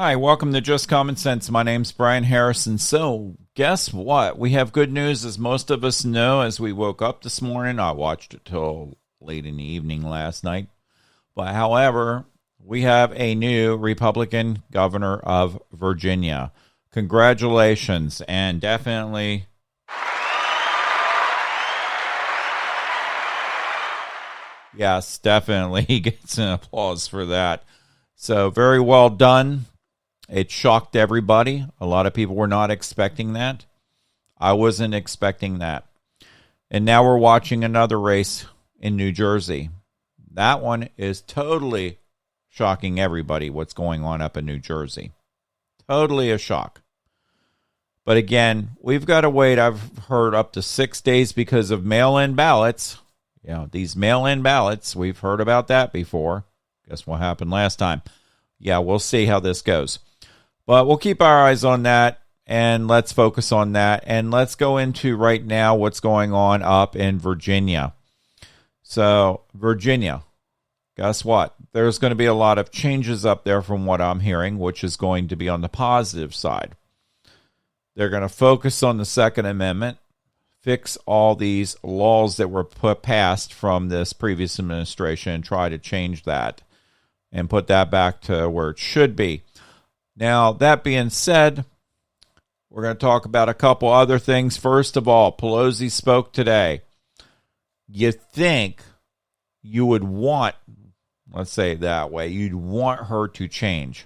Hi, welcome to Just Common Sense. My name's Brian Harrison. So, guess what? We have good news, as most of us know, as we woke up this morning. I watched it till late in the evening last night. But, however, we have a new Republican governor of Virginia. Congratulations, and definitely... Yes, definitely he gets an applause for that. So, very well done. It shocked everybody. A lot of people were not expecting that. I wasn't expecting that. And now we're watching another race in New Jersey. That one is totally shocking everybody, what's going on up in New Jersey. Totally a shock. But again, we've got to wait, I've heard, up to 6 days because of mail-in ballots. You know, these mail-in ballots, we've heard about that before. Guess what happened last time? Yeah, we'll see how this goes. But we'll keep our eyes on that, and let's focus on that. And let's go into right now what's going on up in Virginia. So, Virginia, guess what? There's going to be a lot of changes up there from what I'm hearing, which is going to be on the positive side. They're going to focus on the Second Amendment, fix all these laws that were passed from this previous administration, and try to change that and put that back to where it should be. Now, that being said, we're going to talk about a couple other things. First of all, Pelosi spoke today. You think you would want, let's say it that way, you'd want her to change.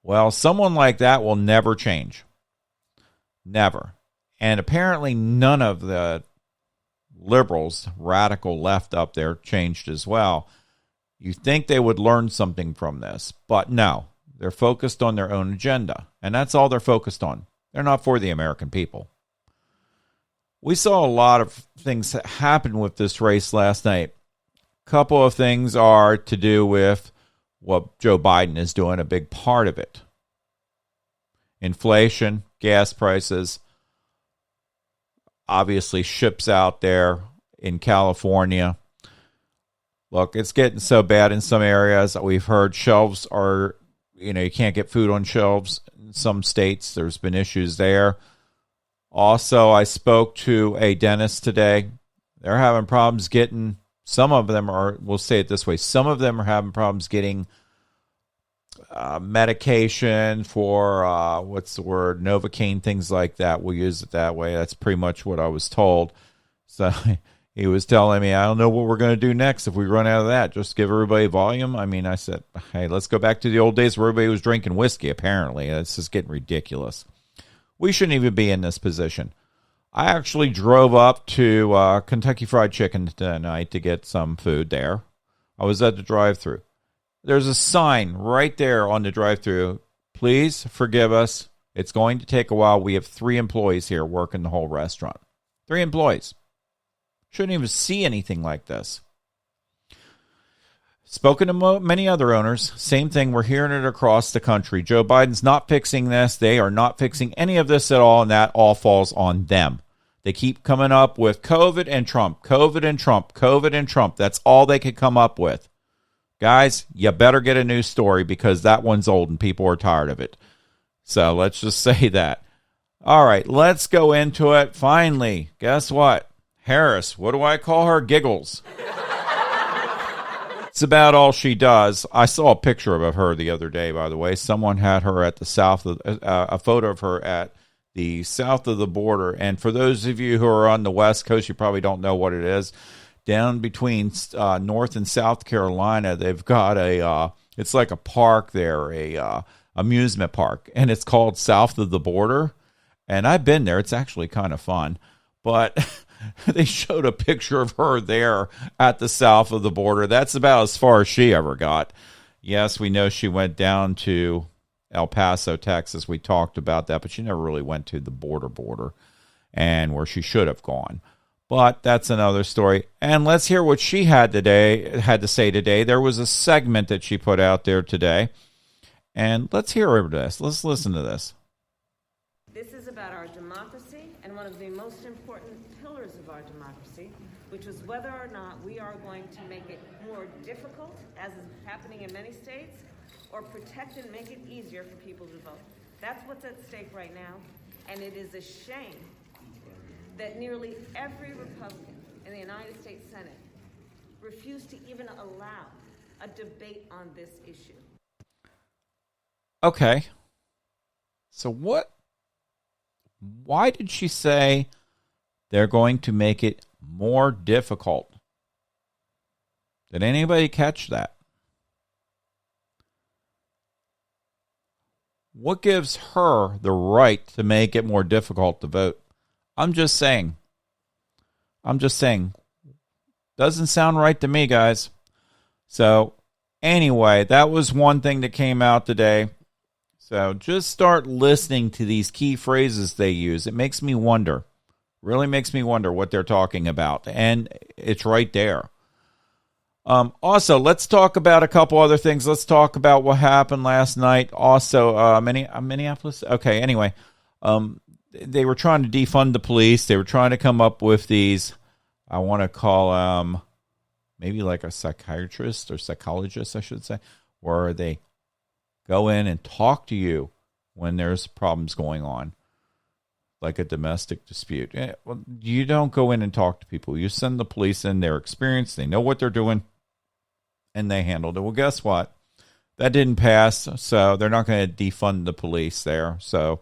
Well, someone like that will never change. Never. And apparently none of the liberals, radical left up there, changed as well. You think they would learn something from this, but no. They're focused on their own agenda, and that's all they're focused on. They're not for the American people. We saw a lot of things happen with this race last night. A couple of things are to do with what Joe Biden is doing, a big part of it. Inflation, gas prices, obviously ships out there in California. Look, it's getting so bad in some areas that we've heard shelves are... You know, you can't get food on shelves in some states. There's been issues there. Also, I spoke to a dentist today. They're having problems getting, some of them are, we'll say it this way, some of them are having problems getting medication for, Novocaine, things like that. We'll use it that way. That's pretty much what I was told. So he was telling me, I don't know what we're going to do next if we run out of that. Just give everybody volume. I mean, I said, hey, let's go back to the old days where everybody was drinking whiskey, apparently. It's just getting ridiculous. We shouldn't even be in this position. I actually drove up to Kentucky Fried Chicken tonight to get some food there. I was at the drive-thru. There's a sign right there on the drive-thru. Please forgive us. It's going to take a while. We have 3 employees here working the whole restaurant. 3 employees. Shouldn't even see anything like this. Spoken to many other owners. Same thing. We're hearing it across the country. Joe Biden's not fixing this. They are not fixing any of this at all, and that all falls on them. They keep coming up with COVID and Trump, COVID and Trump, COVID and Trump. That's all they could come up with. Guys, you better get a new story because that one's old and people are tired of it. So let's just say that. All right, let's go into it. Finally, guess what? Harris, what do I call her? Giggles. It's about all she does. I saw a picture of her the other day, by the way. Someone had her at the south of, a photo of her at the south of the border. And for those of you who are on the West Coast, you probably don't know what it is. Down between North and South Carolina, they've got it's like a park there, a amusement park, and it's called South of the Border. And I've been there. It's actually kind of fun. But they showed a picture of her there at the south of the border. That's about as far as she ever got. Yes, we know she went down to El Paso, Texas. We talked about that, but she never really went to the border, and where she should have gone. But that's another story. And let's hear what she had to say today. There was a segment that she put out there today. And let's hear this. Let's listen to this. This is about our democracy and one of the most important pillars of our democracy, which is whether or not we are going to make it more difficult, as is happening in many states, or protect and make it easier for people to vote. That's what's at stake right now, and it is a shame that nearly every Republican in the United States Senate refused to even allow a debate on this issue. Okay. So why did she say they're going to make it more difficult? Did anybody catch that? What gives her the right to make it more difficult to vote? I'm just saying. Doesn't sound right to me, guys. So, anyway, that was one thing that came out today. So, just start listening to these key phrases they use. It makes me wonder. Really makes me wonder what they're talking about. And it's right there. Also, let's talk about a couple other things. Let's talk about what happened last night. Also, Minneapolis. Okay, anyway, they were trying to defund the police. They were trying to come up with these, I want to call maybe like a psychiatrist or psychologist, I should say, where they go in and talk to you when there's problems going on, like a domestic dispute. Well, you don't go in and talk to people. You send the police in. They're experienced. They know what they're doing. And they handled it. Well, guess what? That didn't pass, so they're not going to defund the police there. So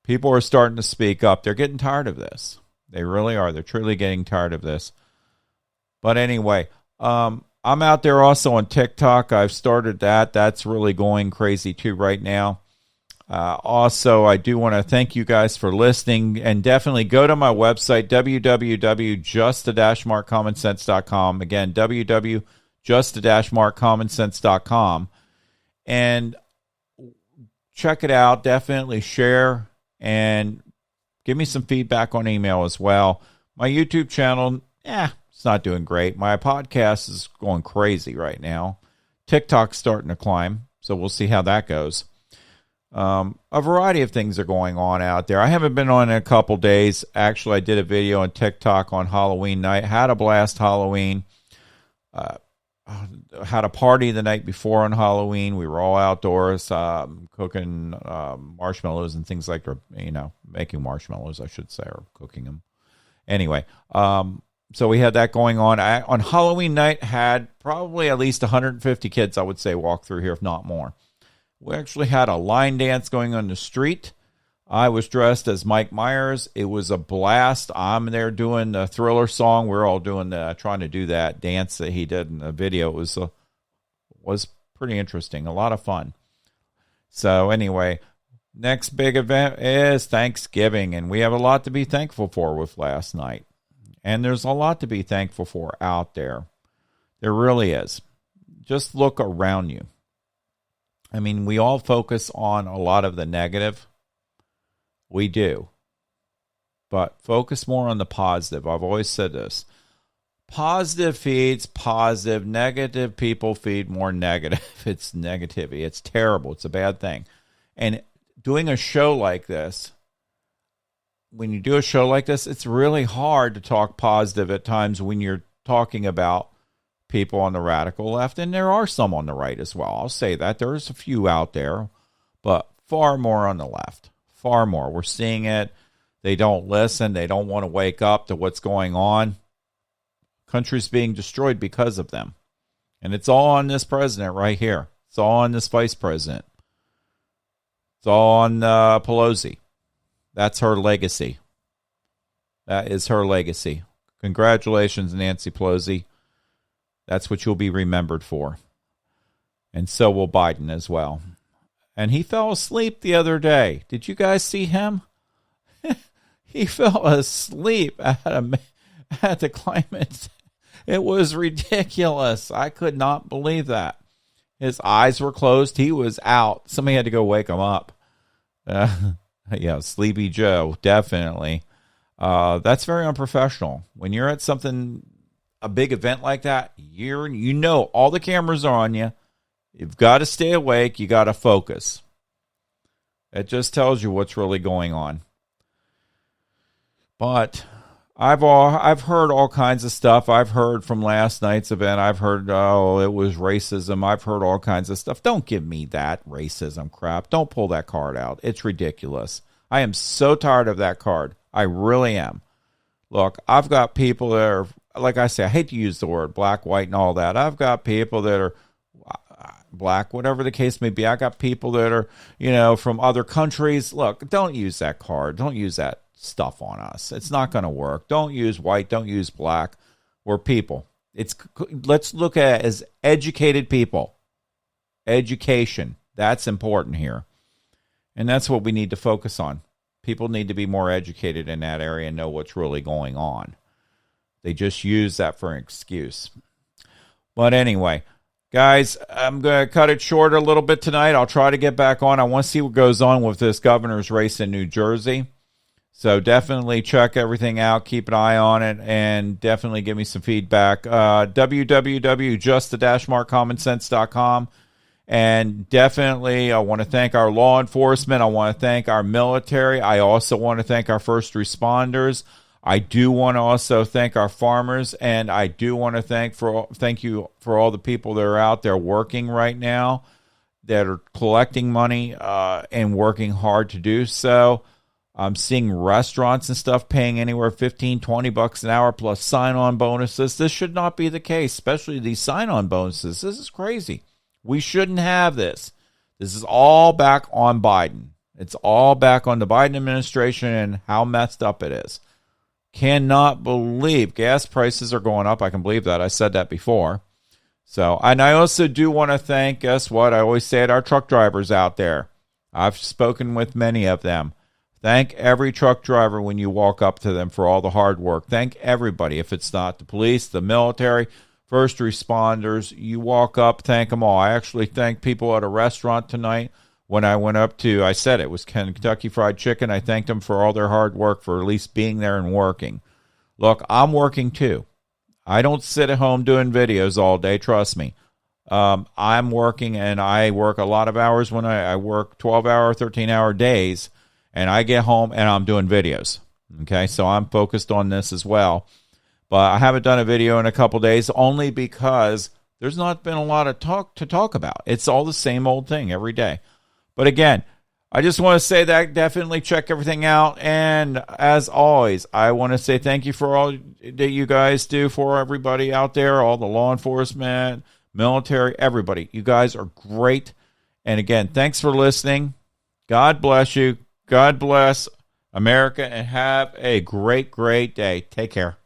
people are starting to speak up. They're getting tired of this. They really are. They're truly getting tired of this. But anyway, I'm out there also on TikTok. I've started that. That's really going crazy too right now. Also, I do want to thank you guys for listening, and definitely go to my website, www.just-markcommonsense.com. Again, www.just-markcommonsense.com, and check it out. Definitely share and give me some feedback on email as well. My YouTube channel, it's not doing great. My podcast is going crazy right now. TikTok's starting to climb, so we'll see how that goes. A variety of things are going on out there. I haven't been on in a couple days. Actually, I did a video on TikTok on Halloween night. Had a blast Halloween. Had a party the night before on Halloween. We were all outdoors, cooking marshmallows and things like, making marshmallows, I should say, or cooking them. Anyway, so we had that going on. On Halloween night, had probably at least 150 kids, I would say, walk through here, if not more. We actually had a line dance going on the street. I was dressed as Mike Myers. It was a blast. I'm there doing the Thriller song. We're all doing trying to do that dance that he did in the video. It was pretty interesting. A lot of fun. So anyway, next big event is Thanksgiving, and we have a lot to be thankful for with last night. And there's a lot to be thankful for out there. There really is. Just look around you. I mean, we all focus on a lot of the negative. We do. But focus more on the positive. I've always said this. Positive feeds positive. Negative people feed more negative. It's negativity. It's terrible. It's a bad thing. And doing a show like this, when you do a show like this, it's really hard to talk positive at times when you're talking about people on the radical left, and there are some on the right as well. I'll say that. There's a few out there, but far more on the left. Far more. We're seeing it. They don't listen. They don't want to wake up to what's going on. Country's being destroyed because of them. And it's all on this president right here. It's all on this vice president. It's all on Pelosi. That's her legacy. That is her legacy. Congratulations, Nancy Pelosi. That's what you'll be remembered for. And so will Biden as well. And he fell asleep the other day. Did you guys see him? He fell asleep at the climate. It was ridiculous. I could not believe that. His eyes were closed. He was out. Somebody had to go wake him up. Sleepy Joe, definitely. That's very unprofessional. When you're at a big event like that, you know all the cameras are on you. You've got to stay awake. You got to focus. It just tells you what's really going on. But I've heard all kinds of stuff. I've heard from last night's event. I've heard, oh, it was racism. I've heard all kinds of stuff. Don't give me that racism crap. Don't pull that card out. It's ridiculous. I am so tired of that card. I really am. Look, I've got people that are, like I say, I hate to use the word black, white, and all that. I've got people that are black, whatever the case may be. I got people that are, from other countries. Look, don't use that card. Don't use that stuff on us. It's not going to work. Don't use white. Don't use black. We're people. Let's look at it as educated people. Education. That's important here. And that's what we need to focus on. People need to be more educated in that area and know what's really going on. They just use that for an excuse. But anyway, guys, I'm going to cut it short a little bit tonight. I'll try to get back on. I want to see what goes on with this governor's race in New Jersey. So definitely check everything out. Keep an eye on it, and definitely give me some feedback. www.just-markcommonsense.com. And definitely, I want to thank our law enforcement. I want to thank our military. I also want to thank our first responders. I do want to also thank our farmers, and I do want to thank you for all the people that are out there working right now, that are collecting money and working hard to do so. I'm seeing restaurants and stuff paying anywhere $15-20 an hour plus sign-on bonuses. This should not be the case, especially these sign-on bonuses. This is crazy. We shouldn't have this. This is all back on Biden. It's all back on the Biden administration and how messed up it is. Cannot believe gas prices are going up. I can believe that. I said that before. So, and I also do want to thank, guess what? I always say it, our truck drivers out there. I've spoken with many of them. Thank every truck driver when you walk up to them for all the hard work. Thank everybody. If it's not the police, the military, first responders, you walk up, thank them all. I actually thanked people at a restaurant tonight when I went up to, I said it was Kentucky Fried Chicken. I thanked them for all their hard work, for at least being there and working. Look, I'm working too. I don't sit at home doing videos all day, trust me. I'm working, and I work a lot of hours when I work 12-hour, 13-hour days. And I get home and I'm doing videos. Okay, so I'm focused on this as well. But I haven't done a video in a couple days only because there's not been a lot of talk to talk about. It's all the same old thing every day. But again, I just want to say that definitely check everything out. And as always, I want to say thank you for all that you guys do for everybody out there, all the law enforcement, military, everybody. You guys are great. And again, thanks for listening. God bless you. God bless America, and have a great, great day. Take care.